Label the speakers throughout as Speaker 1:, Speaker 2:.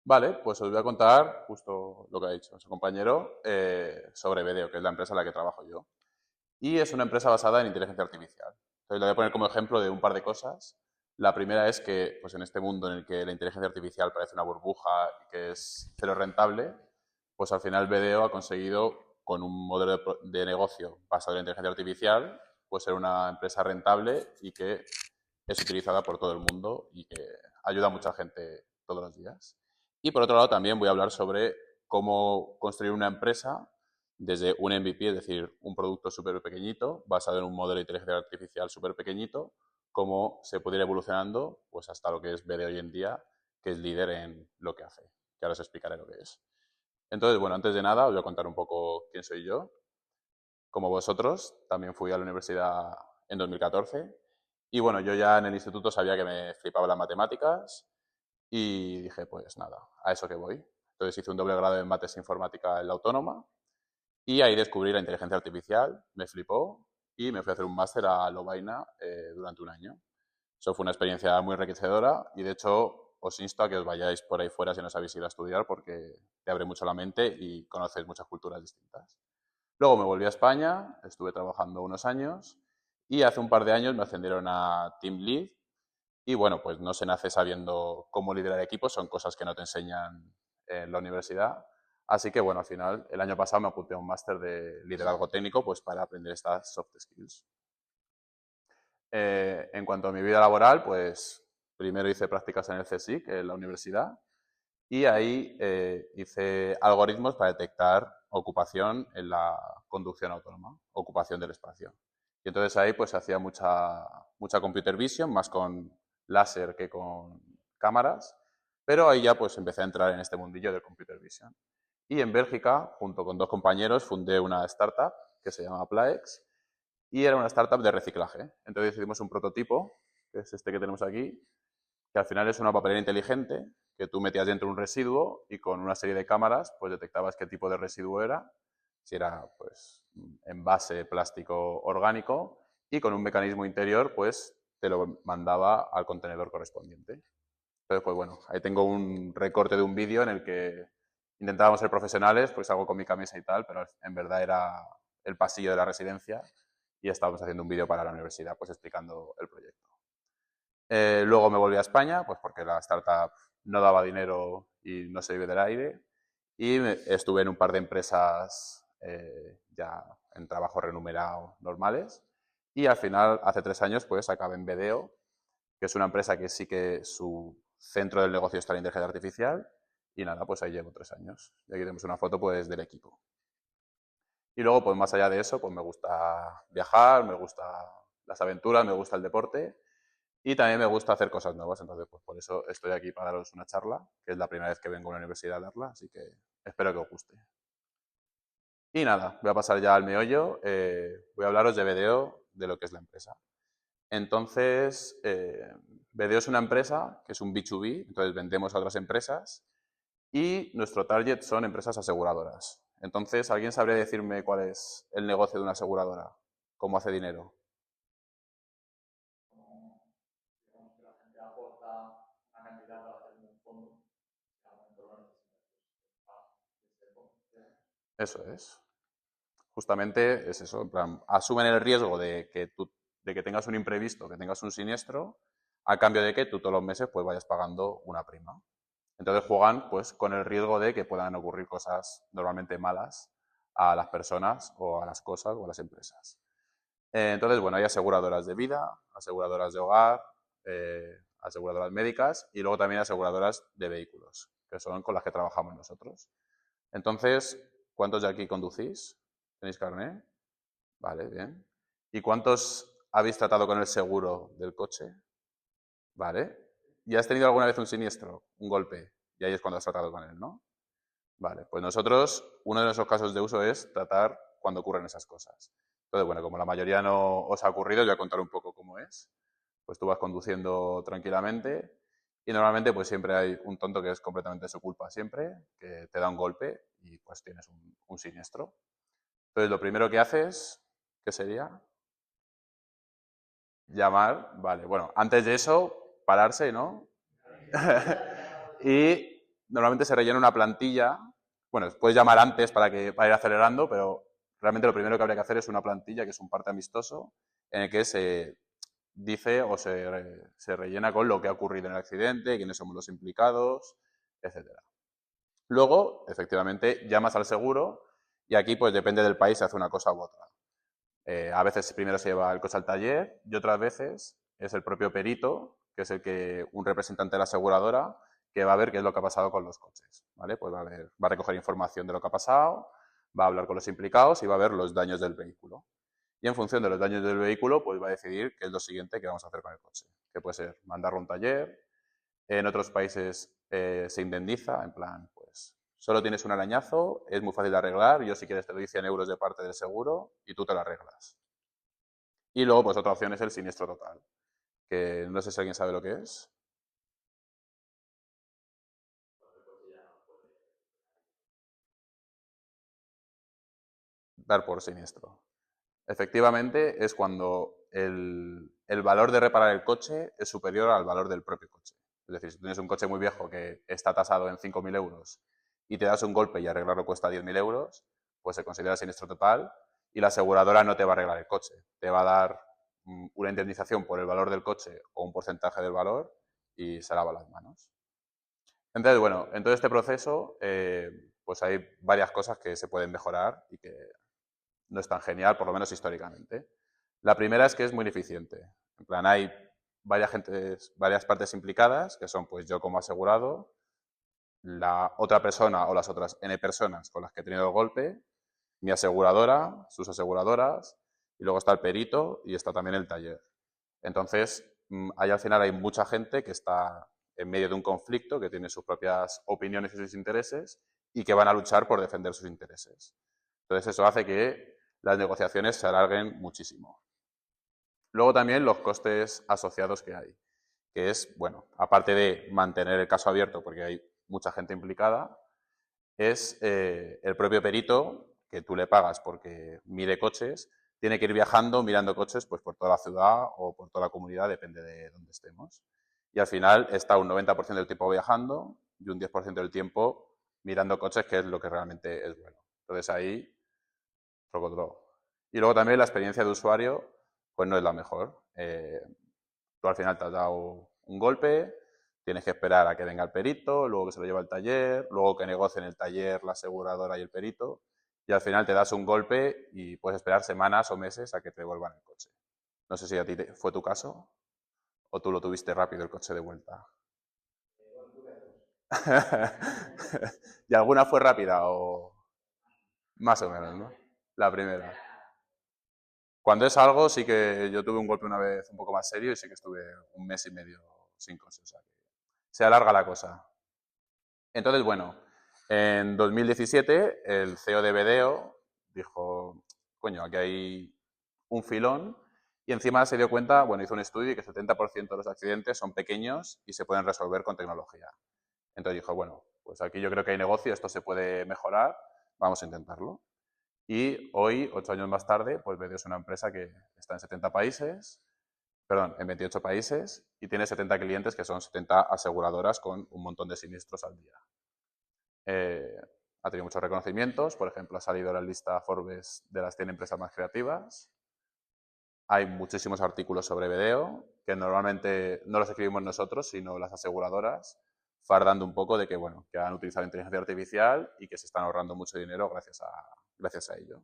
Speaker 1: Vale, pues os voy a contar justo lo que ha dicho su compañero sobre Vedeo, que es la empresa en la que trabajo yo. Y es una empresa basada en inteligencia artificial. Entonces, le voy a poner como ejemplo de un par de cosas. La primera es que, pues en este mundo en el que la inteligencia artificial parece una burbuja y que es cero rentable, pues al final Vedeo ha conseguido, con un modelo de negocio basado en la inteligencia artificial, pues ser una empresa rentable y que es utilizada por todo el mundo y que ayuda a mucha gente todos los días. Y por otro lado, también voy a hablar sobre cómo construir una empresa desde un MVP, es decir, un producto súper pequeñito, basado en un modelo de inteligencia artificial súper pequeñito, cómo se puede ir evolucionando pues hasta lo que es BD hoy en día, que es líder en lo que hace, que ahora os explicaré lo que es. Entonces, bueno, antes de nada os voy a contar un poco quién soy yo. Como vosotros, también fui a la universidad en 2014 y bueno, yo ya en el instituto sabía que me flipaban las matemáticas y dije, pues nada, a eso que voy. Entonces hice un doble grado en mates e informática en la Autónoma y ahí descubrí la inteligencia artificial, me flipó y me fui a hacer un máster a Lovaina durante un año. Eso fue una experiencia muy enriquecedora y de hecho os insto a que os vayáis por ahí fuera si no sabéis ir a estudiar porque te abre mucho la mente y conoces muchas culturas distintas. Luego me volví a España, estuve trabajando unos años y hace un par de años me ascendieron a Team Lead y bueno, pues no se nace sabiendo cómo liderar equipos, son cosas que no te enseñan en la universidad. Así que bueno, al final, el año pasado me apunté a un máster de liderazgo técnico pues para aprender estas soft skills. En cuanto a mi vida laboral, pues primero hice prácticas en el CSIC, en la universidad, y ahí hice algoritmos para detectar ocupación en la conducción autónoma, ocupación del espacio. Y entonces ahí pues se hacía mucha computer vision, más con láser que con cámaras, pero ahí ya pues empecé a entrar en este mundillo del computer vision. Y en Bélgica, junto con dos compañeros, fundé una startup que se llama Plaex y era una startup de reciclaje. Entonces hicimos un prototipo, que es este que tenemos aquí, que al final es una papelera inteligente que tú metías dentro un residuo y con una serie de cámaras pues detectabas qué tipo de residuo era, si era pues envase plástico orgánico y con un mecanismo interior pues te lo mandaba al contenedor correspondiente. Entonces pues bueno, ahí tengo un recorte de un vídeo en el que intentábamos ser profesionales, pues hago con mi camisa y tal, pero en verdad era el pasillo de la residencia y estábamos haciendo un vídeo para la universidad pues explicando el proyecto. Luego me volví a España, pues porque la startup no daba dinero y no se vive del aire. Y estuve en un par de empresas ya en trabajo remunerado normales. Y al final, hace 3 años, pues acabé en Vedeo, que es una empresa que sí que su centro del negocio está en la inteligencia artificial. Y nada, pues ahí llevo 3 años. Y aquí tenemos una foto pues del equipo. Y luego, pues más allá de eso, pues me gusta viajar, me gusta las aventuras, me gusta el deporte y también me gusta hacer cosas nuevas, entonces pues por eso estoy aquí para daros una charla, que es la primera vez que vengo a una universidad a darla, así que espero que os guste. Y nada, voy a pasar ya al meollo, voy a hablaros de Vedeo, de lo que es la empresa. Entonces, Vedeo es una empresa que es un B2B, entonces vendemos a otras empresas y nuestro target son empresas aseguradoras. Entonces, ¿alguien sabría decirme cuál es el negocio de una aseguradora? ¿Cómo hace dinero? Eso es. Justamente es eso, en plan, asumen el riesgo de que tengas un imprevisto, que tengas un siniestro, a cambio de que tú todos los meses pues vayas pagando una prima. Entonces juegan pues con el riesgo de que puedan ocurrir cosas normalmente malas a las personas o a las cosas o a las empresas. Entonces, bueno, hay aseguradoras de vida, aseguradoras de hogar, aseguradoras médicas y luego también aseguradoras de vehículos, que son con las que trabajamos nosotros. Entonces, ¿cuántos de aquí conducís? ¿Tenéis carné? Vale, bien. ¿Y cuántos habéis tratado con el seguro del coche? Vale. ¿Y has tenido alguna vez un siniestro, un golpe? Y ahí es cuando has tratado con él, ¿no? Vale, pues nosotros, uno de nuestros casos de uso es tratar cuando ocurren esas cosas. Entonces, bueno, como la mayoría no os ha ocurrido, yo voy a contar un poco cómo es. Pues tú vas conduciendo tranquilamente y normalmente pues siempre hay un tonto que es completamente su culpa siempre, que te da un golpe y pues tienes un siniestro. Entonces, lo primero que haces, ¿qué sería? Llamar, vale. Bueno, antes de eso, pararse, ¿no? y normalmente se rellena una plantilla. Bueno, puedes llamar antes para ir acelerando, pero realmente lo primero que habría que hacer es una plantilla, que es un parte amistoso, en el que se dice o se rellena con lo que ha ocurrido en el accidente, quiénes somos los implicados, etcétera. Luego, efectivamente, llamas al seguro y aquí, pues depende del país, se hace una cosa u otra. A veces primero se lleva el coche al taller y otras veces es el propio perito, que es un representante de la aseguradora, que va a ver qué es lo que ha pasado con los coches, ¿vale? Pues va a recoger información de lo que ha pasado, va a hablar con los implicados y va a ver los daños del vehículo. Y en función de los daños del vehículo, pues va a decidir qué es lo siguiente que vamos a hacer con el coche. Que puede ser mandarlo a un taller. En otros países se indemniza, en plan, pues solo tienes un arañazo, es muy fácil de arreglar, yo si quieres te doy 100 euros de parte del seguro y tú te lo arreglas. Y luego, pues otra opción es el siniestro total, que no sé si alguien sabe lo que es. Dar por siniestro. Efectivamente, es cuando el valor de reparar el coche es superior al valor del propio coche. Es decir, si tienes un coche muy viejo que está tasado en 5.000 euros y te das un golpe y arreglarlo cuesta 10.000 euros, pues se considera siniestro total y la aseguradora no te va a arreglar el coche. Te va a dar una indemnización por el valor del coche o un porcentaje del valor y se lava las manos. Entonces, bueno, en todo este proceso, pues hay varias cosas que se pueden mejorar y que no es tan genial, por lo menos históricamente. La primera es que es muy eficiente. En plan, hay varias partes implicadas, que son pues yo como asegurado, la otra persona o las otras N personas con las que he tenido el golpe, mi aseguradora, sus aseguradoras, y luego está el perito y está también el taller. Entonces, ahí al final hay mucha gente que está en medio de un conflicto, que tiene sus propias opiniones y sus intereses y que van a luchar por defender sus intereses. Entonces, eso hace que las negociaciones se alarguen muchísimo. Luego también los costes asociados que hay, que es, bueno, aparte de mantener el caso abierto porque hay mucha gente implicada, es el propio perito que tú le pagas porque mide coches, tiene que ir viajando mirando coches pues, por toda la ciudad o por toda la comunidad, depende de dónde estemos. Y al final está un 90% del tiempo viajando y un 10% del tiempo mirando coches, que es lo que realmente es bueno. Entonces ahí, trocotro. Y luego también la experiencia de usuario, pues no es la mejor. Tú al final te has dado un golpe, tienes que esperar a que venga el perito, luego que se lo lleve al taller, luego que negocien el taller, la aseguradora y el perito, y al final te das un golpe y puedes esperar semanas o meses a que te devuelvan el coche. No sé si a ti fue tu caso o tú lo tuviste rápido el coche de vuelta. ¿Y alguna fue rápida o más o menos, no? La primera. Cuando es algo, sí que yo tuve un golpe una vez un poco más serio y sí que estuve un mes y medio sin coche. O sea, que se alarga la cosa. Entonces, bueno, en 2017 el CEO de Bedeo dijo, coño, aquí hay un filón y encima se dio cuenta, bueno, hizo un estudio y que el 70% de los accidentes son pequeños y se pueden resolver con tecnología. Entonces dijo, bueno, pues aquí yo creo que hay negocio, esto se puede mejorar, vamos a intentarlo. Y hoy, 8 años más tarde, pues Bedeo es una empresa que está en 70 países, perdón, en 28 países y tiene 70 clientes que son 70 aseguradoras con un montón de siniestros al día. Ha tenido muchos reconocimientos, por ejemplo, ha salido en la lista Forbes de las 100 empresas más creativas. Hay muchísimos artículos sobre Bedeo, que normalmente no los escribimos nosotros, sino las aseguradoras, fardando un poco de que, bueno, que han utilizado inteligencia artificial y que se están ahorrando mucho dinero gracias a ello.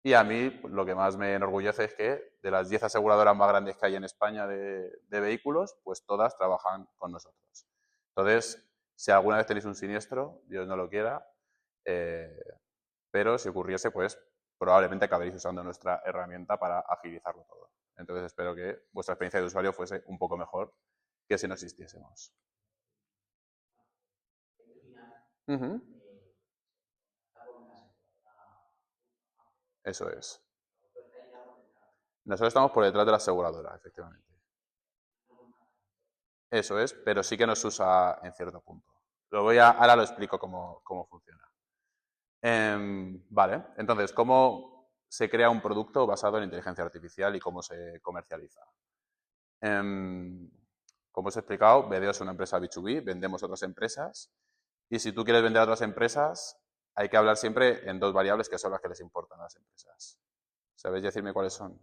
Speaker 1: Y a mí lo que más me enorgullece es que de las 10 aseguradoras más grandes que hay en España de vehículos, pues todas trabajan con nosotros. Entonces, si alguna vez tenéis un siniestro, Dios no lo quiera, eh, pero si ocurriese, pues probablemente acabaréis usando nuestra herramienta para agilizarlo todo. Entonces, espero que vuestra experiencia de usuario fuese un poco mejor que si no existiésemos. Uh -huh. Eso es. Nosotros estamos por detrás de la aseguradora, efectivamente. Eso es, pero sí que nos usa en cierto punto. Ahora lo explico cómo funciona. Vale, entonces, ¿cómo se crea un producto basado en inteligencia artificial y cómo se comercializa? Como os he explicado, Bedeo es una empresa B2B, vendemos a otras empresas Y si tú quieres vender a otras empresas, hay que hablar siempre en dos variables que son las que les importan a las empresas. ¿Sabéis decirme cuáles son?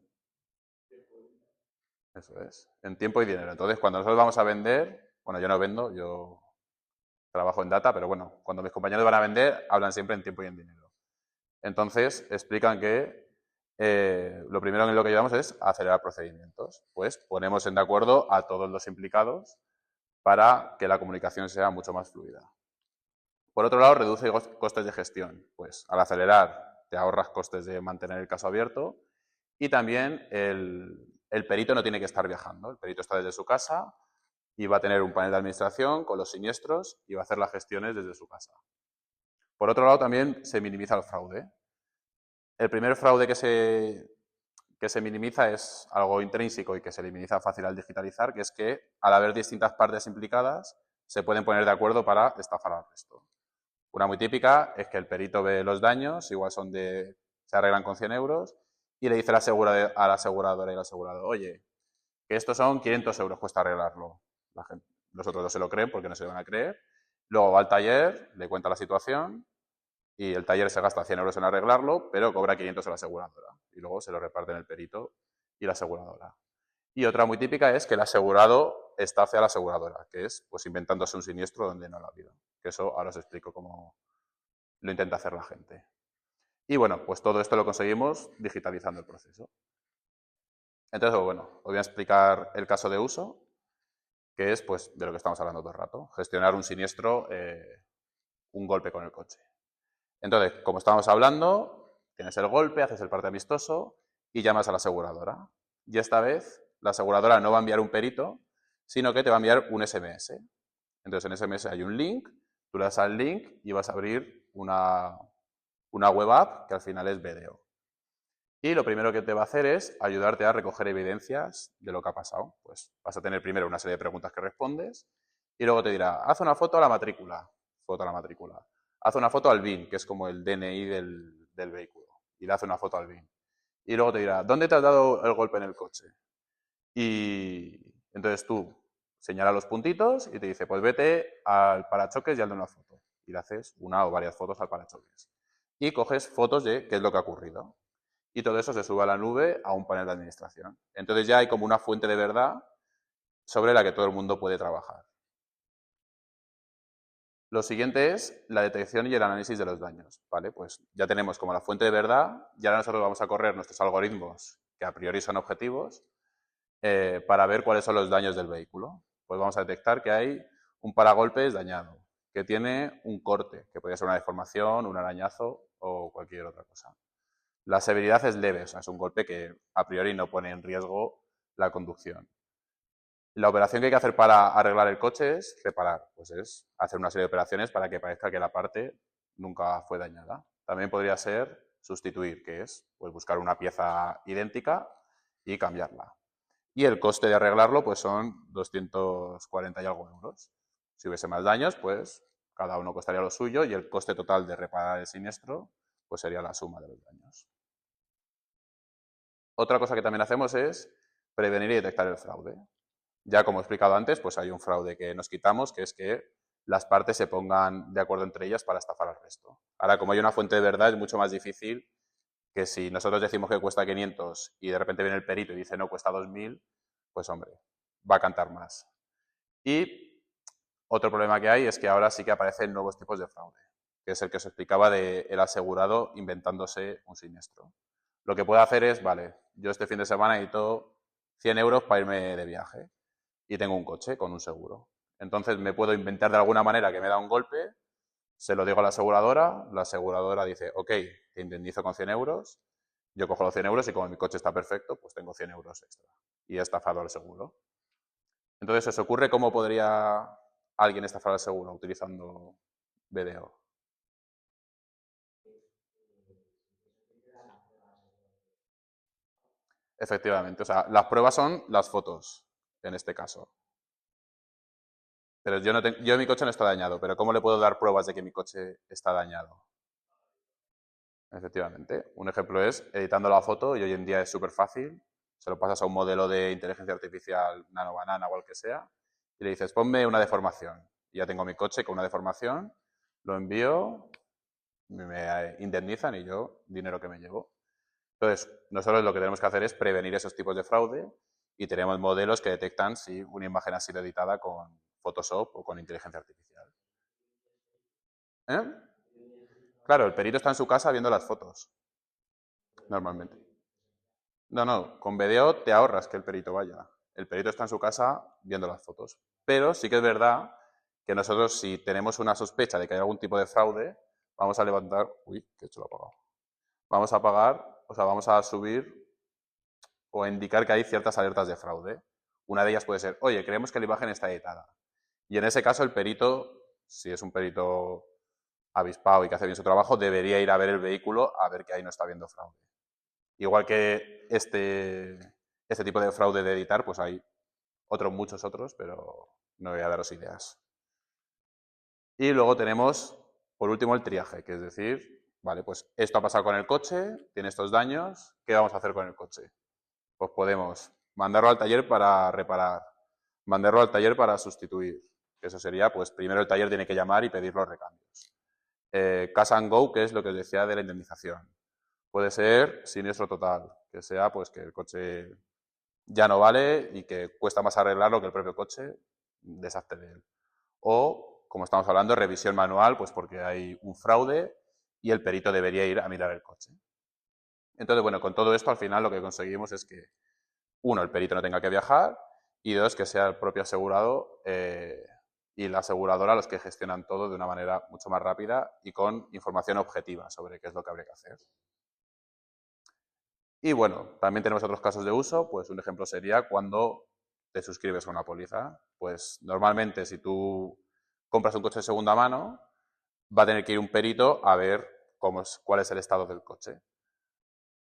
Speaker 1: Eso es, en tiempo y dinero. Entonces, cuando nosotros vamos a vender, bueno, yo no vendo, yo trabajo en data, pero bueno, cuando mis compañeros van a vender, hablan siempre en tiempo y en dinero. Entonces, explican que lo primero en lo que llevamos es acelerar procedimientos. Pues ponemos en de acuerdo a todos los implicados para que la comunicación sea mucho más fluida. Por otro lado, reduce costes de gestión. Pues al acelerar te ahorras costes de mantener el caso abierto y también el perito no tiene que estar viajando. El perito está desde su casa y va a tener un panel de administración con los siniestros y va a hacer las gestiones desde su casa. Por otro lado, también se minimiza el fraude. El primer fraude que se minimiza es algo intrínseco y que se minimiza fácil al digitalizar, que es que al haber distintas partes implicadas, se pueden poner de acuerdo para estafar al resto. Una muy típica es que el perito ve los daños, igual se arreglan con 100 euros, y le dice a la aseguradora y al asegurador, oye, que estos son 500 euros, cuesta arreglarlo. Los otros dos se lo creen porque no se lo van a creer. Luego va al taller, le cuenta la situación y el taller se gasta 100 euros en arreglarlo, pero cobra 500 a la aseguradora. Y luego se lo reparten el perito y la aseguradora. Y otra muy típica es que el asegurado estafe a la aseguradora, que es pues inventándose un siniestro donde no lo ha habido. Que eso ahora os explico cómo lo intenta hacer la gente. Y bueno, pues todo esto lo conseguimos digitalizando el proceso. Entonces, bueno, os voy a explicar el caso de uso, que es pues de lo que estamos hablando todo el rato, gestionar un siniestro, un golpe con el coche. Entonces, como estábamos hablando, tienes el golpe, haces el parte amistoso y llamas a la aseguradora. Y esta vez la aseguradora no va a enviar un perito, sino que te va a enviar un SMS. Entonces, en SMS hay un link, tú le das al link y vas a abrir una web app que al final es Vedeo. Y lo primero que te va a hacer es ayudarte a recoger evidencias de lo que ha pasado. Pues vas a tener primero una serie de preguntas que respondes y luego te dirá, haz una foto a la matrícula, foto a la matrícula. Haz una foto al BIN, que es como el DNI del vehículo, y le hace una foto al BIN. Y luego te dirá, ¿dónde te has dado el golpe en el coche? Y entonces tú señalas los puntitos y te dice, pues vete al parachoques y hazle una foto. Y le haces una o varias fotos al parachoques. Y coges fotos de qué es lo que ha ocurrido. Y todo eso se sube a la nube a un panel de administración. Entonces ya hay como una fuente de verdad sobre la que todo el mundo puede trabajar. Lo siguiente es la detección y el análisis de los daños, ¿vale? Pues ya tenemos como la fuente de verdad y ahora nosotros vamos a correr nuestros algoritmos, que a priori son objetivos, para ver cuáles son los daños del vehículo. Pues vamos a detectar que hay un paragolpes dañado, que tiene un corte, que podría ser una deformación, un arañazo o cualquier otra cosa. La severidad es leve, o sea, es un golpe que a priori no pone en riesgo la conducción. La operación que hay que hacer para arreglar el coche es reparar, pues es hacer una serie de operaciones para que parezca que la parte nunca fue dañada. También podría ser sustituir, que es pues buscar una pieza idéntica y cambiarla. Y el coste de arreglarlo pues son 240 y algo euros. Si hubiese más daños, pues cada uno costaría lo suyo y el coste total de reparar el siniestro pues sería la suma de los daños. Otra cosa que también hacemos es prevenir y detectar el fraude. Ya como he explicado antes, pues hay un fraude que nos quitamos, que es que las partes se pongan de acuerdo entre ellas para estafar al resto. Ahora, como hay una fuente de verdad, es mucho más difícil que si nosotros decimos que cuesta 500 y de repente viene el perito y dice no, cuesta 2000, pues hombre, va a cantar más. Y otro problema que hay es que ahora sí que aparecen nuevos tipos de fraude, que es el que os explicaba del asegurado inventándose un siniestro. Lo que puede hacer es, vale, yo este fin de semana necesito 100 euros para irme de viaje y tengo un coche con un seguro. Entonces me puedo inventar de alguna manera que me da un golpe, se lo digo a la aseguradora dice, ok, te indemnizo con 100 euros, yo cojo los 100 euros y como mi coche está perfecto, pues tengo 100 euros extra. Y he estafado al seguro. Entonces, ¿os ocurre cómo podría alguien estafar al seguro utilizando Vedeo? Efectivamente, o sea, las pruebas son las fotos, en este caso. Pero yo mi coche no está dañado, pero ¿cómo le puedo dar pruebas de que mi coche está dañado? Efectivamente. Un ejemplo es editando la foto y hoy en día es súper fácil. Se lo pasas a un modelo de inteligencia artificial, nano banana o el que sea, y le dices, ponme una deformación. Y ya tengo mi coche con una deformación lo envío, me indemnizan y yo dinero que me llevo. Entonces, nosotros lo que tenemos que hacer es prevenir esos tipos de fraude y tenemos modelos que detectan si una imagen ha sido editada con Photoshop o con inteligencia artificial. ¿Eh? Claro, el perito está en su casa viendo las fotos, normalmente. No, con video te ahorras que el perito vaya. El perito está en su casa viendo las fotos. Pero sí que es verdad que nosotros, si tenemos una sospecha de que hay algún tipo de fraude, vamos a levantar... Uy, que esto lo he apagado. Vamos a pagar, o sea, vamos a subir o indicar que hay ciertas alertas de fraude. Una de ellas puede ser, oye, creemos que la imagen está editada. Y en ese caso el perito, si es un perito avispado y que hace bien su trabajo, debería ir a ver el vehículo a ver que ahí no está habiendo fraude. Igual que este tipo de fraude de editar, pues hay muchos otros, pero no voy a daros ideas. Y luego tenemos, por último, el triaje, que es decir, vale, pues esto ha pasado con el coche, tiene estos daños, ¿qué vamos a hacer con el coche? Pues podemos mandarlo al taller para reparar, mandarlo al taller para sustituir. Eso sería, pues primero el taller tiene que llamar y pedir los recambios. Cash and go, que es lo que os decía de la indemnización. Puede ser siniestro total, que sea pues que el coche ya no vale y que cuesta más arreglarlo que el propio coche, deshazte de él. O, como estamos hablando, revisión manual, pues porque hay un fraude y el perito debería ir a mirar el coche. Entonces, bueno, con todo esto al final lo que conseguimos es que, uno, el perito no tenga que viajar y dos, que sea el propio asegurado y la aseguradora los que gestionan todo de una manera mucho más rápida y con información objetiva sobre qué es lo que habría que hacer. Y bueno, también tenemos otros casos de uso, pues un ejemplo sería cuando te suscribes a una póliza. Pues normalmente si tú compras un coche de segunda mano, va a tener que ir un perito a ver cuál es el estado del coche.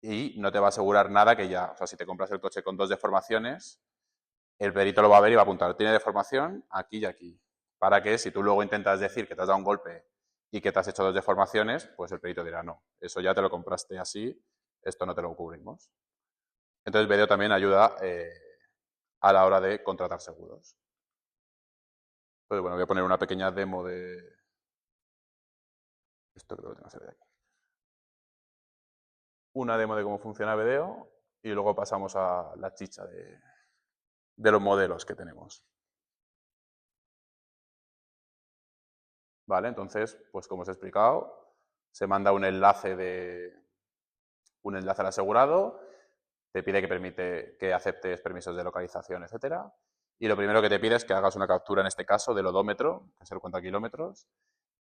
Speaker 1: Y no te va a asegurar nada que ya, o sea, si te compras el coche con 2 deformaciones, el perito lo va a ver y va a apuntar, tiene deformación aquí y aquí. Para que si tú luego intentas decir que te has dado un golpe y que te has hecho 2 deformaciones, pues el perito dirá, no, eso ya te lo compraste así, esto no te lo cubrimos. Entonces, Vedeo también ayuda a la hora de contratar seguros. Entonces, bueno, voy a poner una pequeña demo de... Esto creo que lo tengo que hacer de aquí. Una demo de cómo funciona Vedeo y luego pasamos a la chicha de los modelos que tenemos. Vale, entonces, pues como os he explicado, se manda un enlace al asegurado, te pide que aceptes permisos de localización, etcétera. Y lo primero que te pide es que hagas una captura, en este caso, del odómetro, que es el cuenta kilómetros,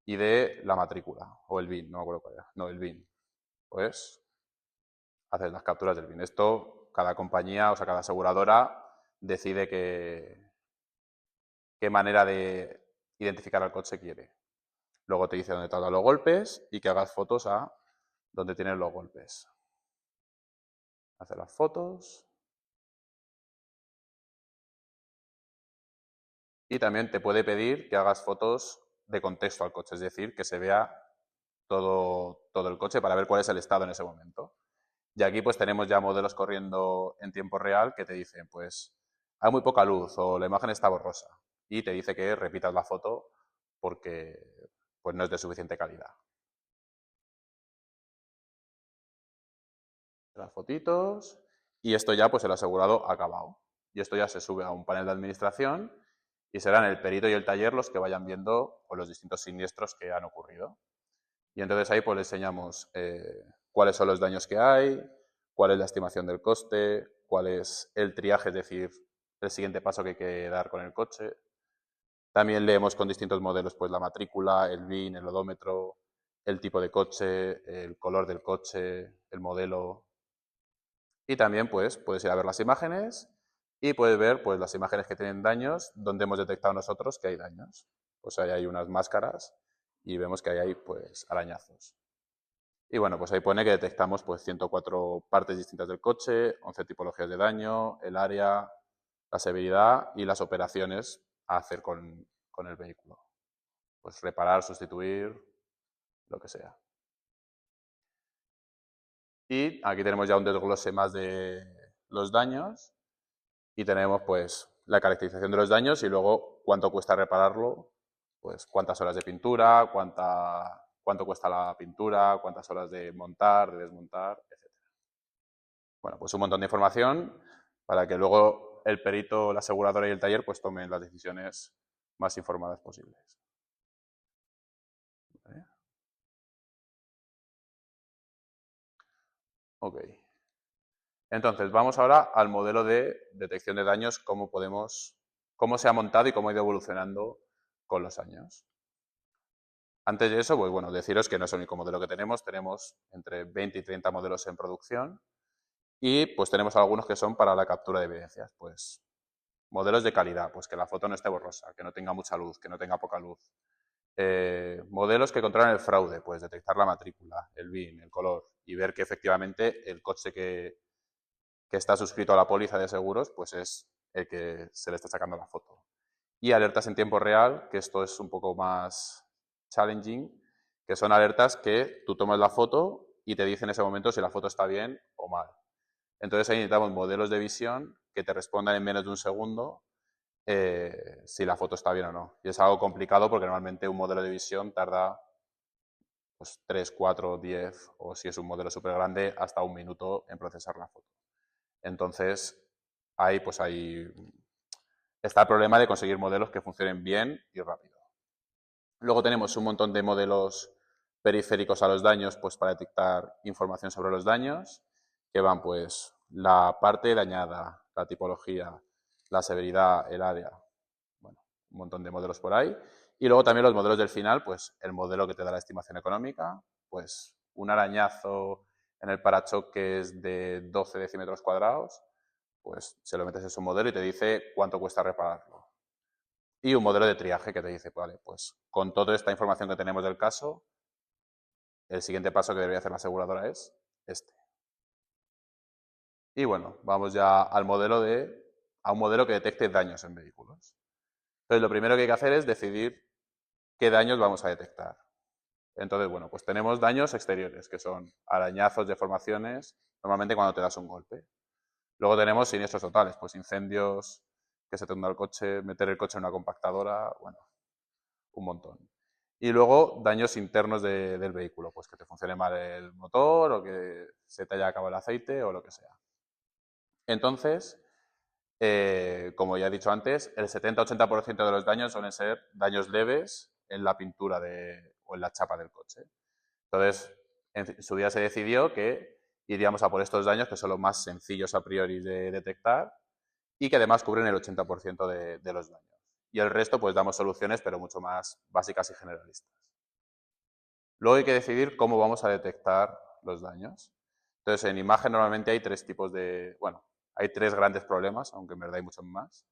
Speaker 1: y de la matrícula, o el BIN, no me acuerdo cuál era. No, el BIN. Pues haces las capturas del BIN. Esto, cada compañía, o sea, cada aseguradora decide qué manera de identificar al coche quiere. Luego te dice dónde te han dado los golpes y que hagas fotos a donde tienen los golpes. Hace las fotos. Y también te puede pedir que hagas fotos de contexto al coche, es decir, que se vea todo el coche para ver cuál es el estado en ese momento. Y aquí pues tenemos ya modelos corriendo en tiempo real que te dicen, pues hay muy poca luz o la imagen está borrosa. Y te dice que repitas la foto porque pues no es de suficiente calidad. Las fotitos y esto ya pues el asegurado ha acabado. Y esto ya se sube a un panel de administración y serán el perito y el taller los que vayan viendo pues, los distintos siniestros que han ocurrido. Y entonces ahí pues le enseñamos cuáles son los daños que hay, cuál es la estimación del coste, cuál es el triaje, es decir, el siguiente paso que hay que dar con el coche. También leemos con distintos modelos pues la matrícula, el BIN, el odómetro, el tipo de coche, el color del coche, el modelo. Y también pues puedes ir a ver las imágenes y puedes ver pues las imágenes que tienen daños, donde hemos detectado nosotros que hay daños. Pues ahí hay unas máscaras y vemos que ahí hay pues arañazos. Y bueno, pues ahí pone que detectamos pues 104 partes distintas del coche, 11 tipologías de daño, el área, la severidad y las operaciones a hacer con el vehículo. Pues reparar, sustituir, lo que sea. Y aquí tenemos ya un desglose más de los daños y tenemos pues la caracterización de los daños y luego cuánto cuesta repararlo pues cuántas horas de pintura, cuánto cuesta la pintura, cuántas horas de montar, de desmontar, etc. Bueno, pues un montón de información para que luego el perito, la aseguradora y el taller pues tomen las decisiones más informadas posibles. ¿Vale? Ok. Entonces, vamos ahora al modelo de detección de daños, cómo se ha montado y cómo ha ido evolucionando con los años. Antes de eso, pues bueno, deciros que no es el único modelo que tenemos entre 20 y 30 modelos en producción y pues tenemos algunos que son para la captura de evidencias, pues modelos de calidad, pues que la foto no esté borrosa, que no tenga mucha luz, que no tenga poca luz. Modelos que controlan el fraude, pues detectar la matrícula, el BIN, el color y ver que efectivamente el coche que está suscrito a la póliza de seguros, pues es el que se le está sacando la foto. Y alertas en tiempo real, que esto es un poco más challenging, que son alertas que tú tomas la foto y te dice en ese momento si la foto está bien o mal. Entonces ahí necesitamos modelos de visión que te respondan en menos de un segundo si la foto está bien o no. Y es algo complicado porque normalmente un modelo de visión tarda pues, 3, 4, 10 o si es un modelo súper grande hasta un minuto en procesar la foto. Entonces ahí está el problema de conseguir modelos que funcionen bien y rápido. Luego tenemos un montón de modelos periféricos a los daños pues para detectar información sobre los daños, que van pues la parte dañada, la tipología, la severidad, el área, bueno, un montón de modelos por ahí. Y luego también los modelos del final, pues el modelo que te da la estimación económica, pues un arañazo en el parachoques de 12 decímetros cuadrados, pues se lo metes en su modelo y te dice cuánto cuesta repararlo. Y un modelo de triaje que te dice, vale, pues con toda esta información que tenemos del caso, el siguiente paso que debería hacer la aseguradora es este. Y bueno, vamos ya a un modelo que detecte daños en vehículos. Entonces, lo primero que hay que hacer es decidir qué daños vamos a detectar. Entonces, bueno, pues tenemos daños exteriores, que son arañazos, deformaciones, normalmente cuando te das un golpe. Luego tenemos siniestros totales, pues incendios, que se te hunda el coche, meter el coche en una compactadora, bueno, un montón. Y luego daños internos del vehículo, pues que te funcione mal el motor o que se te haya acabado el aceite o lo que sea. Entonces, como ya he dicho antes, el 70-80% de los daños suelen ser daños leves en la pintura o en la chapa del coche. Entonces, en su día se decidió que iríamos a por estos daños que son los más sencillos a priori de detectar y que además cubren el 80% de los daños. Y el resto, pues damos soluciones, pero mucho más básicas y generalistas. Luego hay que decidir cómo vamos a detectar los daños. Entonces, en imagen normalmente hay hay tres grandes problemas, aunque en verdad hay muchos más,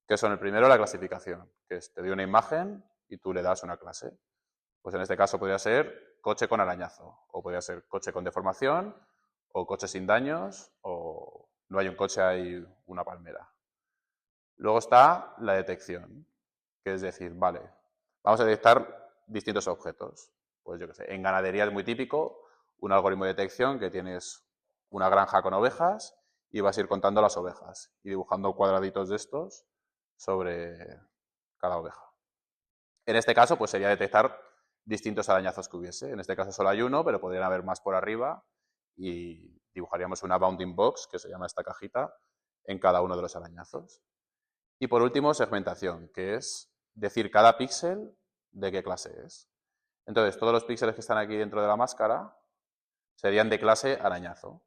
Speaker 1: que son el primero, la clasificación, que es te doy una imagen y tú le das una clase. Pues en este caso podría ser coche con arañazo, o podría ser coche con deformación, o coche sin daños, o no hay un coche, hay una palmera. Luego está la detección, que es decir, vale, vamos a detectar distintos objetos. Pues yo qué sé, en ganadería es muy típico un algoritmo de detección que tienes una granja con ovejas y vas a ir contando las ovejas y dibujando cuadraditos de estos sobre cada oveja. En este caso, pues sería detectar distintos arañazos que hubiese. En este caso solo hay uno, pero podrían haber más por arriba y dibujaríamos una bounding box, que se llama esta cajita, en cada uno de los arañazos. Y por último, segmentación, que es decir cada píxel de qué clase es. Entonces, todos los píxeles que están aquí dentro de la máscara serían de clase arañazo.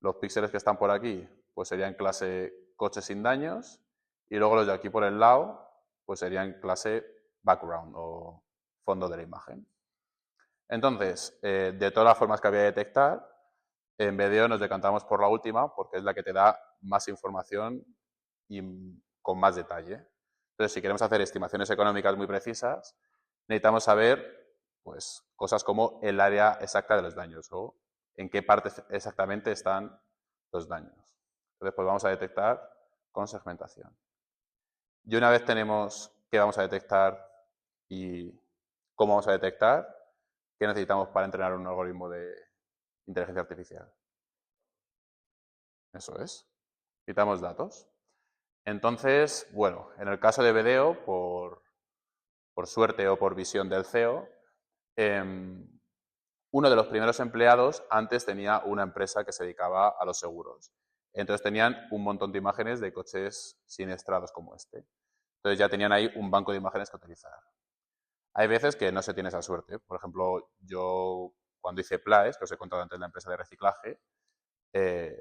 Speaker 1: Los píxeles que están por aquí, pues serían clase coche sin daños. Y luego los de aquí por el lado, pues serían clase background o fondo de la imagen. Entonces, de todas las formas que había de detectar, en BDO nos decantamos por la última porque es la que te da más información y con más detalle. Entonces, si queremos hacer estimaciones económicas muy precisas, necesitamos saber pues, cosas como el área exacta de los daños o en qué parte exactamente están los daños. Entonces, pues vamos a detectar con segmentación. Y una vez tenemos qué vamos a detectar y cómo vamos a detectar, ¿qué necesitamos para entrenar un algoritmo de inteligencia artificial? Eso es. Necesitamos datos. Entonces, bueno, en el caso de BDO, por por suerte o por visión del CEO, uno de los primeros empleados antes tenía una empresa que se dedicaba a los seguros. Entonces tenían un montón de imágenes de coches siniestrados como este. Entonces ya tenían ahí un banco de imágenes que utilizar. Hay veces que no se tiene esa suerte. Por ejemplo, yo cuando hice Plaes, que os he contado antes, la empresa de reciclaje,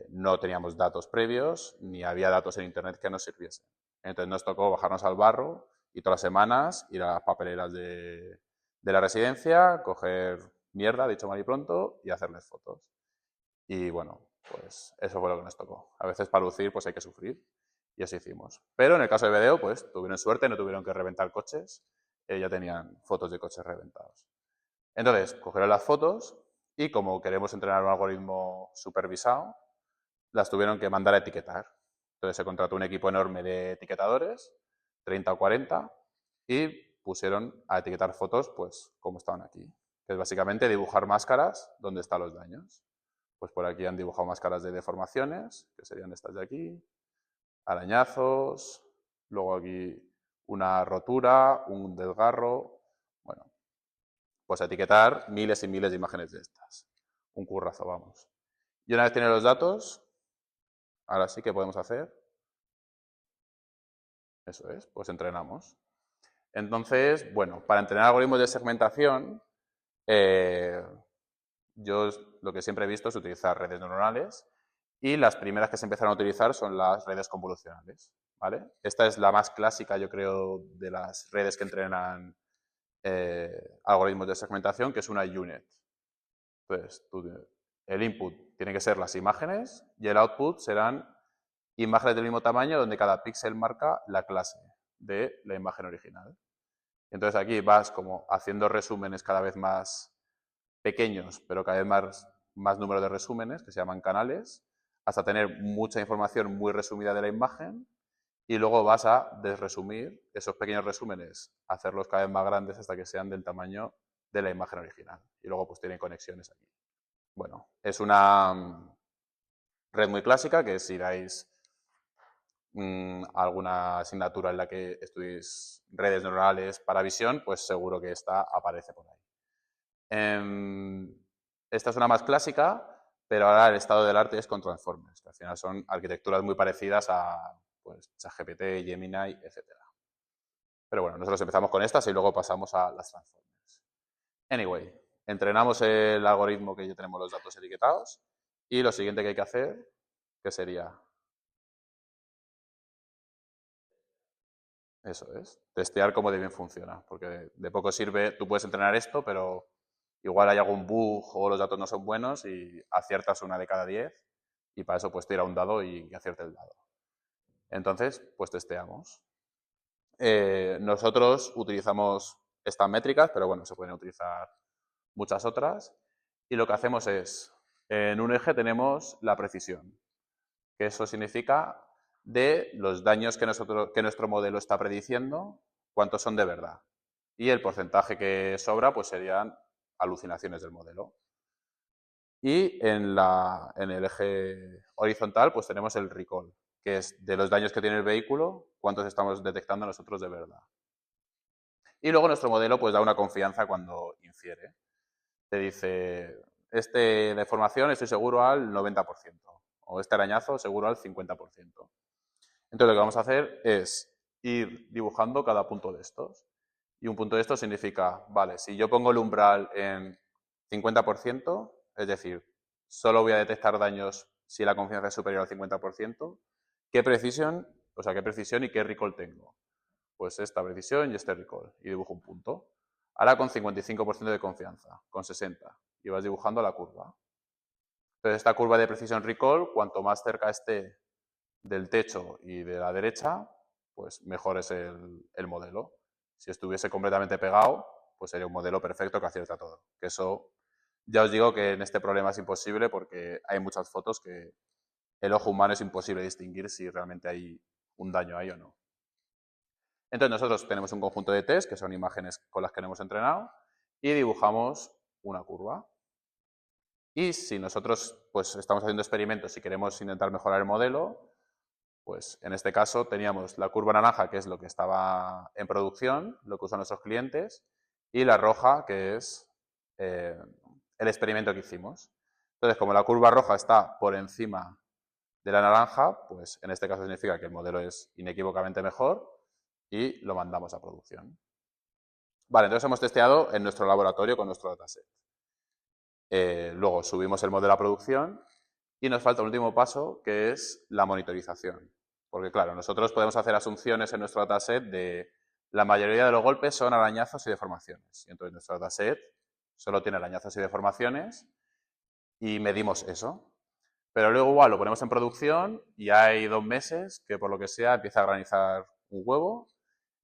Speaker 1: no teníamos datos previos ni había datos en Internet que nos sirviesen. Entonces nos tocó bajarnos al barro y todas las semanas ir a las papeleras de la residencia, coger mierda, dicho mal y pronto, y hacerles fotos. Y bueno, pues eso fue lo que nos tocó. A veces para lucir pues hay que sufrir y eso hicimos. Pero en el caso de BDO pues tuvieron suerte, no tuvieron que reventar coches, ya tenían fotos de coches reventados. Entonces, cogieron las fotos y como queremos entrenar un algoritmo supervisado, las tuvieron que mandar a etiquetar. Entonces se contrató un equipo enorme de etiquetadores, 30 o 40, y pusieron a etiquetar fotos pues como estaban aquí, que es básicamente dibujar máscaras donde están los daños. Pues por aquí han dibujado máscaras de deformaciones, que serían estas de aquí, arañazos, luego aquí una rotura, un desgarro, bueno, pues a etiquetar miles y miles de imágenes de estas. Un currazo, vamos. Y una vez tienen los datos, ahora sí que podemos hacer. Eso es, pues entrenamos. Entonces, bueno, para entrenar algoritmos de segmentación, yo lo que siempre he visto es utilizar redes neuronales y las primeras que se empezaron a utilizar son las redes convolucionales, ¿vale? Esta es la más clásica, yo creo, de las redes que entrenan algoritmos de segmentación, que es una UNet. Entonces, el input tiene que ser las imágenes y el output serán imágenes del mismo tamaño donde cada píxel marca la clase de la imagen original. Entonces aquí vas como haciendo resúmenes cada vez más pequeños, pero cada vez más número de resúmenes, que se llaman canales, hasta tener mucha información muy resumida de la imagen y luego vas a desresumir esos pequeños resúmenes, hacerlos cada vez más grandes hasta que sean del tamaño de la imagen original. Y luego pues tienen conexiones aquí. Bueno, es una red muy clásica que si dais alguna asignatura en la que estudiéis redes neuronales para visión, pues seguro que esta aparece por ahí. Esta es una más clásica, pero ahora el estado del arte es con transformers, que al final son arquitecturas muy parecidas a pues, ChatGPT, Gemini, etc. Pero bueno, nosotros empezamos con estas y luego pasamos a las transformers. Anyway, entrenamos el algoritmo que ya tenemos los datos etiquetados y lo siguiente que hay que hacer, que sería... Eso es, testear cómo de bien funciona, porque de poco sirve, tú puedes entrenar esto, pero igual hay algún bug o los datos no son buenos y aciertas una de cada 10 y para eso pues tira un dado y acierte el dado. Entonces, pues testeamos. Nosotros utilizamos estas métricas, pero bueno, se pueden utilizar muchas otras. Y lo que hacemos es, en un eje tenemos la precisión, que eso significa de los daños que nuestro modelo está prediciendo, cuántos son de verdad. Y el porcentaje que sobra pues serían alucinaciones del modelo. Y en el eje horizontal pues tenemos el recall, que es de los daños que tiene el vehículo, cuántos estamos detectando nosotros de verdad. Y luego nuestro modelo pues da una confianza cuando infiere. Te dice, la información estoy seguro al 90%, o este arañazo seguro al 50%. Entonces lo que vamos a hacer es ir dibujando cada punto de estos. Y un punto de estos significa, vale, si yo pongo el umbral en 50%, es decir, solo voy a detectar daños si la confianza es superior al 50%, ¿qué precisión y qué recall tengo? Pues esta precisión y este recall. Y dibujo un punto. Ahora con 55% de confianza, con 60%. Y vas dibujando la curva. Entonces esta curva de precisión recall, cuanto más cerca esté del techo y de la derecha, pues mejor es el modelo. Si estuviese completamente pegado, pues sería un modelo perfecto que acierta todo. Que eso, ya os digo que en este problema es imposible porque hay muchas fotos que el ojo humano es imposible distinguir si realmente hay un daño ahí o no. Entonces nosotros tenemos un conjunto de test, que son imágenes con las que hemos entrenado, y dibujamos una curva. Y si nosotros pues, estamos haciendo experimentos y queremos intentar mejorar el modelo, Pues en este caso teníamos la curva naranja, que es lo que estaba en producción, lo que usan nuestros clientes, y la roja, que es el experimento que hicimos. Entonces, como la curva roja está por encima de la naranja, pues en este caso significa que el modelo es inequívocamente mejor y lo mandamos a producción. Vale, entonces hemos testeado en nuestro laboratorio con nuestro dataset. Luego subimos el modelo a producción y nos falta un último paso, que es la monitorización. Porque claro, nosotros podemos hacer asunciones en nuestro dataset de la mayoría de los golpes son arañazos y deformaciones. Y entonces nuestro dataset solo tiene arañazos y deformaciones y medimos eso. Pero luego igual lo ponemos en producción y hay 2 meses que por lo que sea empieza a granizar un huevo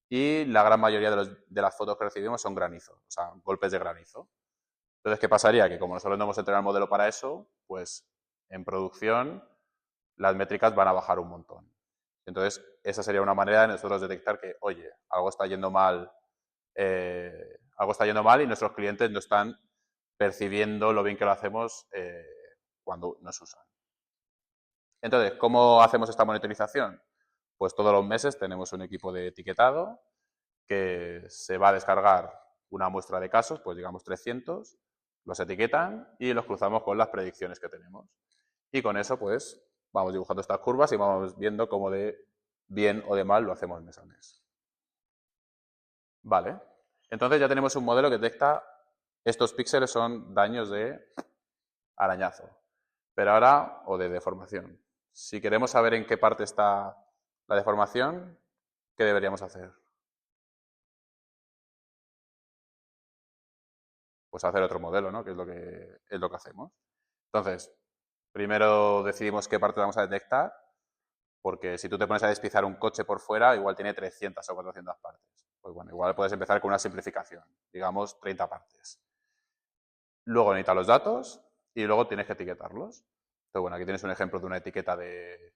Speaker 1: y la gran mayoría de las fotos que recibimos son granizos, o sea, golpes de granizo. Entonces, ¿qué pasaría? Que como nosotros no hemos entrenado el modelo para eso, pues en producción las métricas van a bajar un montón. Entonces, esa sería una manera de nosotros detectar que, oye, algo está yendo mal y nuestros clientes no están percibiendo lo bien que lo hacemos cuando nos usan. Entonces, ¿cómo hacemos esta monitorización? Pues todos los meses tenemos un equipo de etiquetado que se va a descargar una muestra de casos, pues digamos 300, los etiquetan y los cruzamos con las predicciones que tenemos. Y con eso, pues, vamos dibujando estas curvas y vamos viendo cómo de bien o de mal lo hacemos mes a mes. Vale. Entonces ya tenemos un modelo que detecta estos píxeles son daños de arañazo. Pero ahora, o de deformación. Si queremos saber en qué parte está la deformación, ¿qué deberíamos hacer? Pues hacer otro modelo, ¿no? Que es lo que hacemos. Entonces, primero decidimos qué parte vamos a detectar, porque si tú te pones a despizar un coche por fuera, igual tiene 300 o 400 partes. Pues bueno, igual puedes empezar con una simplificación, digamos 30 partes. Luego necesitas los datos y luego tienes que etiquetarlos. Entonces, bueno, aquí tienes un ejemplo de una etiqueta de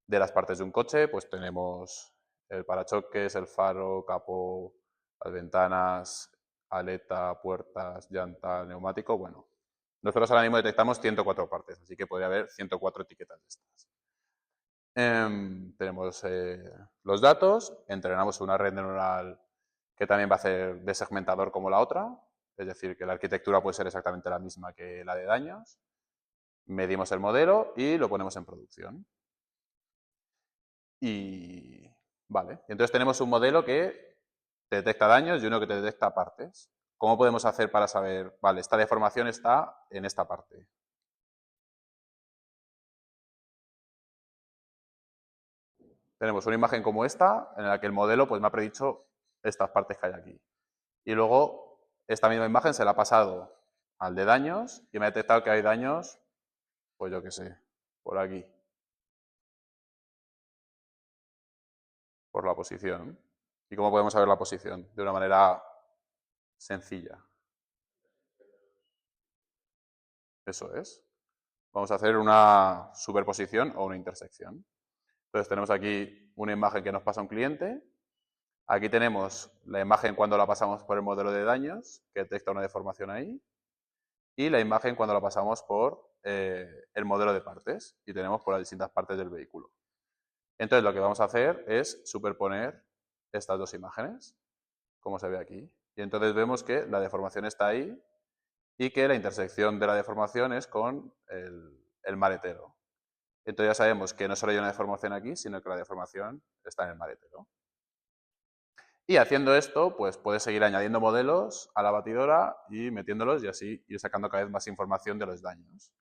Speaker 1: las partes de un coche. Pues tenemos el parachoques, el faro, capó, las ventanas, aleta, puertas, llanta, neumático. Bueno, nosotros ahora mismo detectamos 104 partes, así que podría haber 104 etiquetas de estas. Tenemos los datos, entrenamos una red neuronal que también va a hacer de segmentador como la otra, es decir, que la arquitectura puede ser exactamente la misma que la de daños. Medimos el modelo y lo ponemos en producción. Y vale, entonces tenemos un modelo que te detecta daños y uno que te detecta partes. ¿Cómo podemos hacer para saber, vale, esta deformación está en esta parte? Tenemos una imagen como esta, en la que el modelo pues, me ha predicho estas partes que hay aquí. Y luego, esta misma imagen se la ha pasado al de daños y me ha detectado que hay daños, pues yo qué sé, por aquí, por la posición. ¿Y cómo podemos saber la posición? De una manera sencilla. Eso es. Vamos a hacer una superposición o una intersección. Entonces tenemos aquí una imagen que nos pasa un cliente. Aquí tenemos la imagen cuando la pasamos por el modelo de daños, que detecta una deformación ahí. Y la imagen cuando la pasamos por el modelo de partes. Y tenemos por las distintas partes del vehículo. Entonces lo que vamos a hacer es superponer estas dos imágenes, como se ve aquí. Y entonces vemos que la deformación está ahí y que la intersección de la deformación es con el maletero. Entonces ya sabemos que no solo hay una deformación aquí, sino que la deformación está en el maletero. Y haciendo esto, pues puedes seguir añadiendo modelos a la batidora y metiéndolos y así ir sacando cada vez más información de los daños.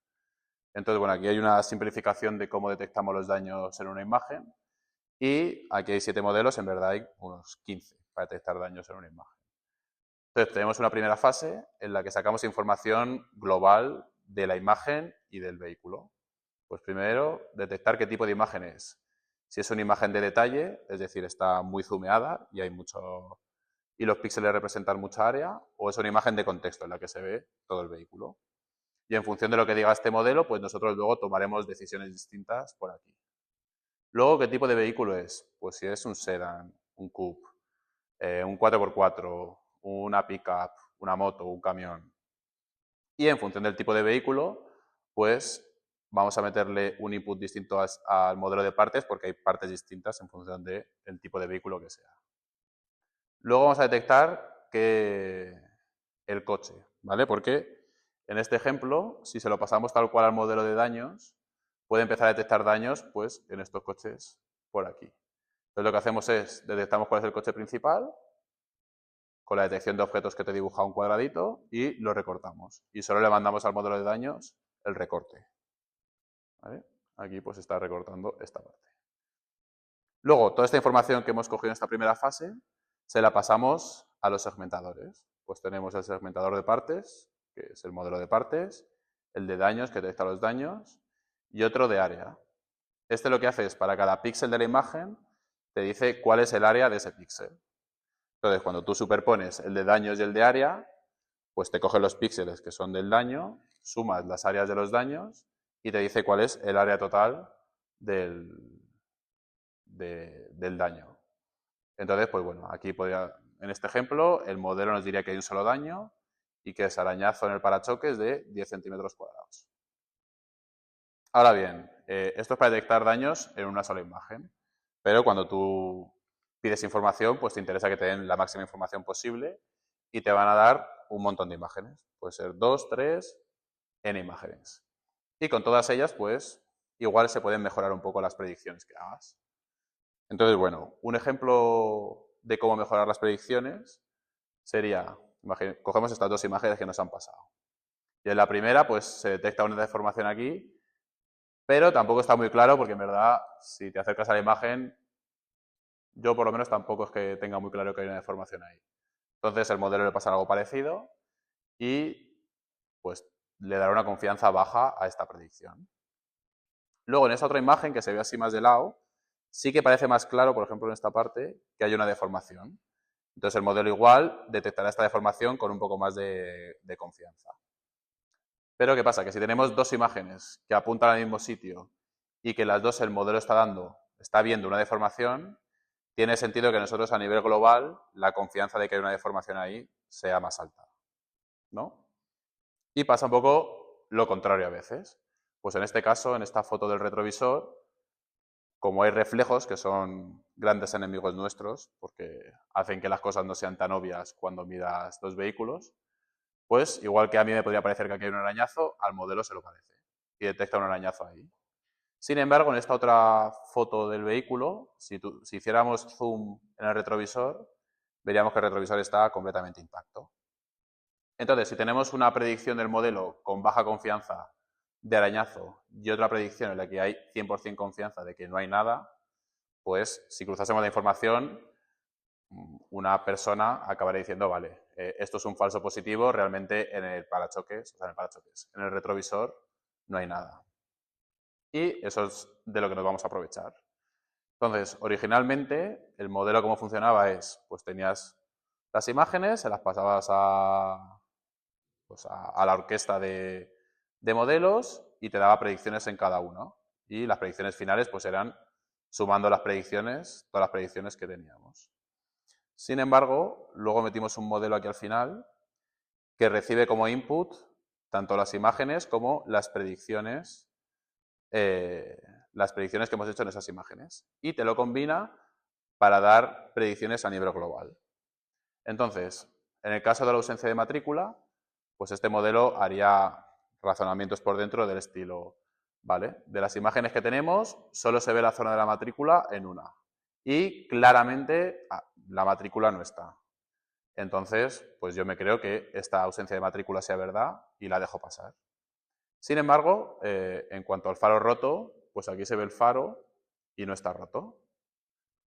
Speaker 1: Entonces, bueno, aquí hay una simplificación de cómo detectamos los daños en una imagen y aquí hay 7 modelos, en verdad hay unos 15 para detectar daños en una imagen. Entonces, tenemos una primera fase en la que sacamos información global de la imagen y del vehículo. Pues primero, detectar qué tipo de imagen es. Si es una imagen de detalle, es decir, está muy zoomeada y hay mucho y los píxeles representan mucha área, o es una imagen de contexto en la que se ve todo el vehículo. Y en función de lo que diga este modelo, pues nosotros luego tomaremos decisiones distintas por aquí. Luego, ¿qué tipo de vehículo es? Pues si es un sedán, un coupe, un 4x4, una pickup, una moto, un camión. Y en función del tipo de vehículo, pues vamos a meterle un input distinto al modelo de partes porque hay partes distintas en función del tipo de vehículo que sea. Luego vamos a detectar el coche, ¿vale? Porque en este ejemplo, si se lo pasamos tal cual al modelo de daños, puede empezar a detectar daños pues, en estos coches por aquí. Entonces lo que hacemos es, detectamos cuál es el coche principal, con la detección de objetos que te dibuja un cuadradito, y lo recortamos. Y solo le mandamos al modelo de daños el recorte. ¿Vale? Aquí pues está recortando esta parte. Luego, toda esta información que hemos cogido en esta primera fase, se la pasamos a los segmentadores. Pues tenemos el segmentador de partes, que es el modelo de partes, el de daños, que detecta los daños, y otro de área. Este lo que hace es, para cada píxel de la imagen, te dice cuál es el área de ese píxel. Entonces, cuando tú superpones el de daños y el de área, pues te coge los píxeles que son del daño, sumas las áreas de los daños y te dice cuál es el área total del daño. Entonces, pues bueno, aquí en este ejemplo, el modelo nos diría que hay un solo daño y que ese arañazo en el parachoques de 10 centímetros cuadrados. Ahora bien, esto es para detectar daños en una sola imagen, pero cuando tú pides información, pues te interesa que te den la máxima información posible y te van a dar un montón de imágenes. Puede ser 2, 3, n imágenes. Y con todas ellas, pues, igual se pueden mejorar un poco las predicciones que hagas. Entonces, bueno, un ejemplo de cómo mejorar las predicciones sería, cogemos estas dos imágenes que nos han pasado. Y en la primera, pues, se detecta una deformación aquí, pero tampoco está muy claro porque, en verdad, si te acercas a la imagen, yo por lo menos tampoco es que tenga muy claro que hay una deformación ahí. Entonces, el modelo le pasa algo parecido y, pues, le dará una confianza baja a esta predicción. Luego, en esta otra imagen, que se ve así más de lado, sí que parece más claro, por ejemplo, en esta parte, que hay una deformación. Entonces, el modelo igual detectará esta deformación con un poco más de confianza. Pero, ¿qué pasa? Que si tenemos dos imágenes que apuntan al mismo sitio y que las dos el modelo está viendo una deformación, tiene sentido que nosotros a nivel global la confianza de que hay una deformación ahí sea más alta, ¿no? Y pasa un poco lo contrario a veces. Pues en este caso, en esta foto del retrovisor, como hay reflejos que son grandes enemigos nuestros, porque hacen que las cosas no sean tan obvias cuando miras dos vehículos, pues igual que a mí me podría parecer que aquí hay un arañazo, al modelo se lo parece y detecta un arañazo ahí. Sin embargo, en esta otra foto del vehículo, si hiciéramos zoom en el retrovisor, veríamos que el retrovisor está completamente intacto. Entonces, si tenemos una predicción del modelo con baja confianza de arañazo y otra predicción en la que hay 100% confianza de que no hay nada, pues si cruzásemos la información, una persona acabaría diciendo, vale, esto es un falso positivo, realmente en el parachoques, en el retrovisor no hay nada. Y eso es de lo que nos vamos a aprovechar. Entonces, originalmente, el modelo cómo funcionaba es, pues tenías las imágenes, se las pasabas a la orquesta de modelos y te daba predicciones en cada uno. Y las predicciones finales pues eran sumando las predicciones, todas las predicciones que teníamos. Sin embargo, luego metimos un modelo aquí al final que recibe como input tanto las imágenes como las predicciones que hemos hecho en esas imágenes. Y te lo combina para dar predicciones a nivel global. Entonces, en el caso de la ausencia de matrícula, pues este modelo haría razonamientos por dentro del estilo, ¿vale? De las imágenes que tenemos, solo se ve la zona de la matrícula en una. Y claramente la matrícula no está. Entonces, pues yo me creo que esta ausencia de matrícula sea verdad y la dejo pasar. Sin embargo, en cuanto al faro roto, pues aquí se ve el faro y no está roto.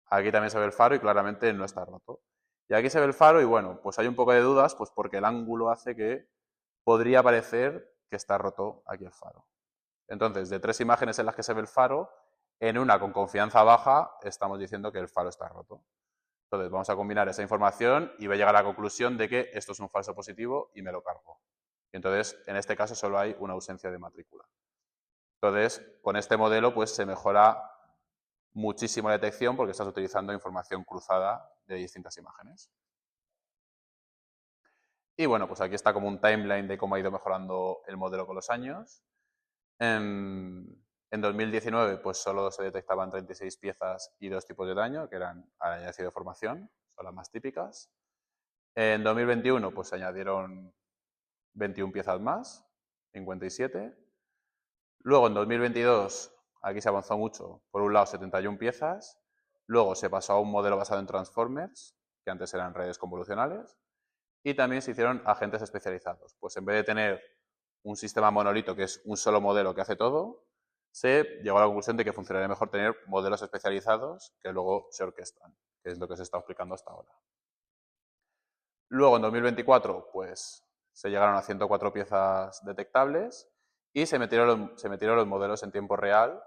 Speaker 1: Aquí también se ve el faro y claramente no está roto. Y aquí se ve el faro y bueno, pues hay un poco de dudas, pues porque el ángulo hace que podría parecer que está roto aquí el faro. Entonces, de tres imágenes en las que se ve el faro, en una con confianza baja estamos diciendo que el faro está roto. Entonces, vamos a combinar esa información y voy a llegar a la conclusión de que esto es un falso positivo y me lo cargo. Entonces, en este caso solo hay una ausencia de matrícula. Entonces, con este modelo pues se mejora muchísimo la detección porque estás utilizando información cruzada de distintas imágenes. Y bueno, pues aquí está como un timeline de cómo ha ido mejorando el modelo con los años. En 2019, pues solo se detectaban 36 piezas y 2 tipos de daño, que eran araña de ácido de formación, son las más típicas. En 2021, pues se añadieron 21 piezas más, 57. Luego, en 2022, aquí se avanzó mucho. Por un lado, 71 piezas. Luego se pasó a un modelo basado en Transformers, que antes eran redes convolucionales. Y también se hicieron agentes especializados. Pues en vez de tener un sistema monolito, que es un solo modelo que hace todo, se llegó a la conclusión de que funcionaría mejor tener modelos especializados que luego se orquestan, que es lo que se está explicando hasta ahora. Luego, en 2024, pues se llegaron a 104 piezas detectables y se metieron los modelos en tiempo real,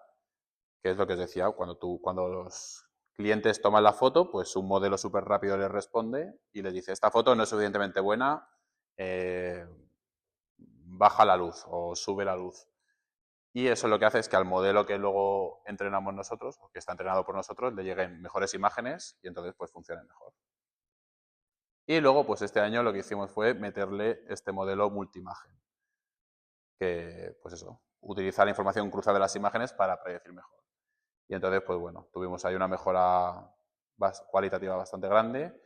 Speaker 1: que es lo que os decía, cuando los clientes toman la foto, pues un modelo súper rápido les responde y les dice, esta foto no es suficientemente buena, baja la luz o sube la luz. Y eso lo que hace es que al modelo que luego entrenamos nosotros, o que está entrenado por nosotros, le lleguen mejores imágenes y entonces pues funcione mejor. Y luego, pues este año lo que hicimos fue meterle este modelo multiimagen, que, pues eso, utilizar la información cruzada de las imágenes para predecir mejor. Y entonces, pues bueno, tuvimos ahí una mejora cualitativa bastante grande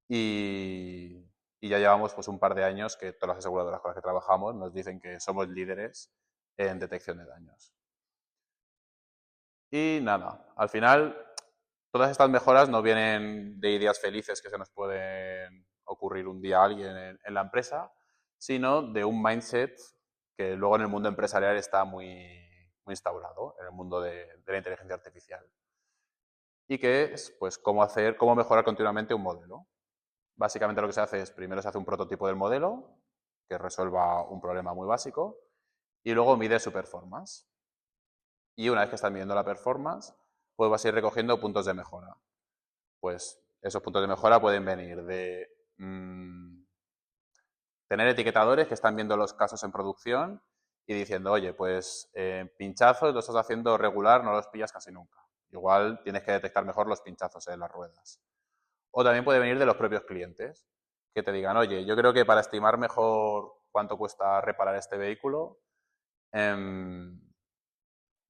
Speaker 1: y ya llevamos pues un par de años que todas las aseguradoras con las que trabajamos nos dicen que somos líderes en detección de daños. Y nada, al final todas estas mejoras no vienen de ideas felices que se nos pueden ocurrir un día a alguien en la empresa, sino de un mindset que luego en el mundo empresarial está muy, muy instaurado, en el mundo de la inteligencia artificial. Y que es, pues, cómo mejorar continuamente un modelo. Básicamente lo que se hace es, primero se hace un prototipo del modelo, que resuelva un problema muy básico, y luego mide su performance. Y una vez que estás midiendo la performance, pues vas a ir recogiendo puntos de mejora. Pues esos puntos de mejora pueden venir de tener etiquetadores que están viendo los casos en producción y diciendo, oye, pues pinchazos lo estás haciendo regular, no los pillas casi nunca. Igual tienes que detectar mejor los pinchazos en las ruedas. O también puede venir de los propios clientes, que te digan, oye, yo creo que para estimar mejor cuánto cuesta reparar este vehículo,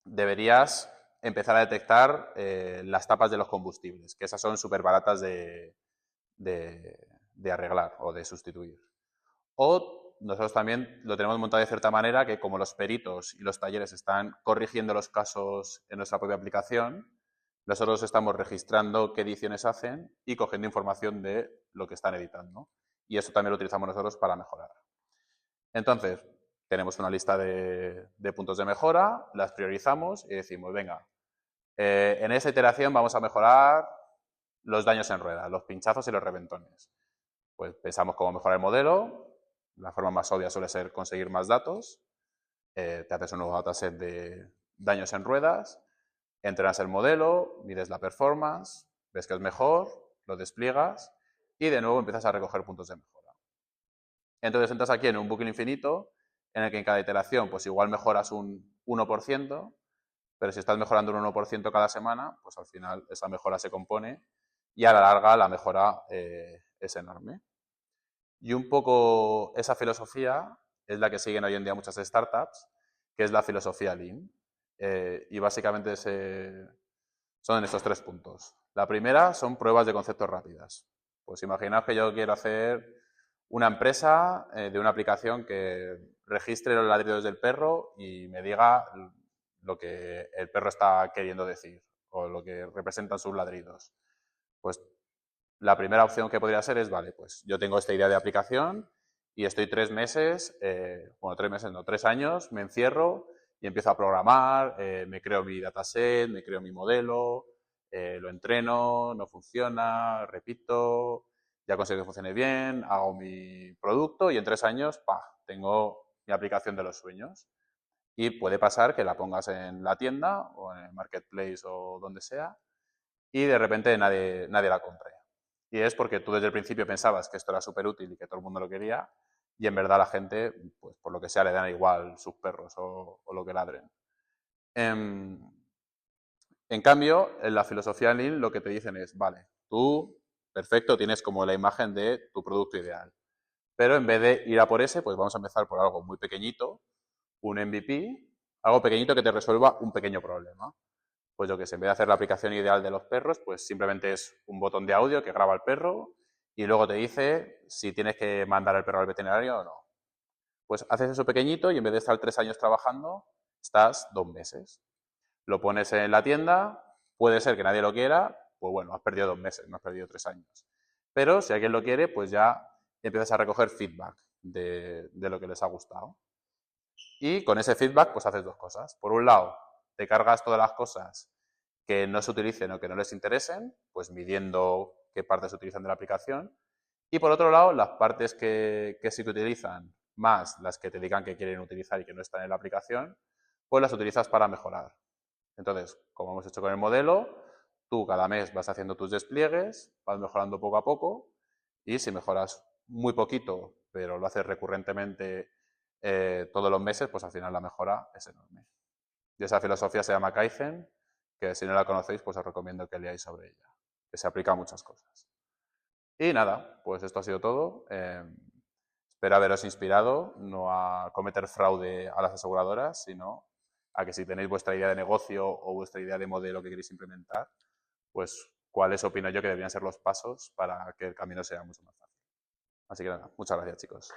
Speaker 1: deberías empezar a detectar las tapas de los combustibles, que esas son súper baratas de arreglar o de sustituir. O nosotros también lo tenemos montado de cierta manera que como los peritos y los talleres están corrigiendo los casos en nuestra propia aplicación, nosotros estamos registrando qué ediciones hacen y cogiendo información de lo que están editando. Y eso también lo utilizamos nosotros para mejorar. Entonces, tenemos una lista de puntos de mejora, las priorizamos y decimos, venga, en esta iteración vamos a mejorar los daños en ruedas, los pinchazos y los reventones. Pues pensamos cómo mejorar el modelo. La forma más obvia suele ser conseguir más datos. Te haces un nuevo dataset de daños en ruedas, entrenas el modelo, mides la performance, ves que es mejor, lo despliegas y de nuevo empiezas a recoger puntos de mejora. Entonces entras aquí en un bucle infinito en el que en cada iteración pues igual mejoras un 1%, pero si estás mejorando un 1% cada semana, pues al final esa mejora se compone y a la larga la mejora es enorme. Y un poco esa filosofía es la que siguen hoy en día muchas startups, que es la filosofía Lean. Y básicamente son estos 3 puntos. La primera son pruebas de conceptos rápidas. Pues imaginaos que yo quiero hacer una empresa de una aplicación que registre los ladridos del perro y me diga lo que el perro está queriendo decir o lo que representan sus ladridos. Pues la primera opción que podría ser es, vale, pues yo tengo esta idea de aplicación y estoy 3 meses, 3 meses no, 3 años, me encierro y empiezo a programar, me creo mi dataset, me creo mi modelo, lo entreno, no funciona, repito, ya consigo que funcione bien, hago mi producto y en 3 años, tengo mi aplicación de los sueños. Y puede pasar que la pongas en la tienda o en el marketplace o donde sea y de repente nadie la compre. Y es porque tú desde el principio pensabas que esto era súper útil y que todo el mundo lo quería y en verdad la gente, pues por lo que sea, le dan igual sus perros o lo que ladren. En cambio, en la filosofía Lean lo que te dicen es, vale, tú, perfecto, tienes como la imagen de tu producto ideal. Pero en vez de ir a por ese, pues vamos a empezar por algo muy pequeñito, un MVP, Algo pequeñito que te resuelva un pequeño problema. Pues yo que sé, en vez de hacer la aplicación ideal de los perros, pues simplemente es un botón de audio que graba al perro y luego te dice si tienes que mandar al perro al veterinario o no. Pues haces eso pequeñito y en vez de estar 3 años trabajando, estás 2 meses. Lo pones en la tienda, puede ser que nadie lo quiera, pues bueno, has perdido 2 meses, no has perdido 3 años. Pero si alguien lo quiere, pues ya empiezas a recoger feedback de lo que les ha gustado. Y con ese feedback, pues haces dos cosas. Por un lado, te cargas todas las cosas que no se utilicen o que no les interesen, pues midiendo qué partes se utilizan de la aplicación. Y por otro lado, las partes que sí que utilizan, más las que te digan que quieren utilizar y que no están en la aplicación, pues las utilizas para mejorar. Entonces, como hemos hecho con el modelo, tú cada mes vas haciendo tus despliegues, vas mejorando poco a poco y si mejoras muy poquito, pero lo haces recurrentemente todos los meses, pues al final la mejora es enorme. Y esa filosofía se llama Kaizen, que si no la conocéis, pues os recomiendo que leáis sobre ella, que se aplica a muchas cosas. Y nada, pues esto ha sido todo. Espero haberos inspirado no a cometer fraude a las aseguradoras, sino a que si tenéis vuestra idea de negocio o vuestra idea de modelo que queréis implementar, pues cuáles opino yo que deberían ser los pasos para que el camino sea mucho más fácil. Así que nada, muchas gracias chicos.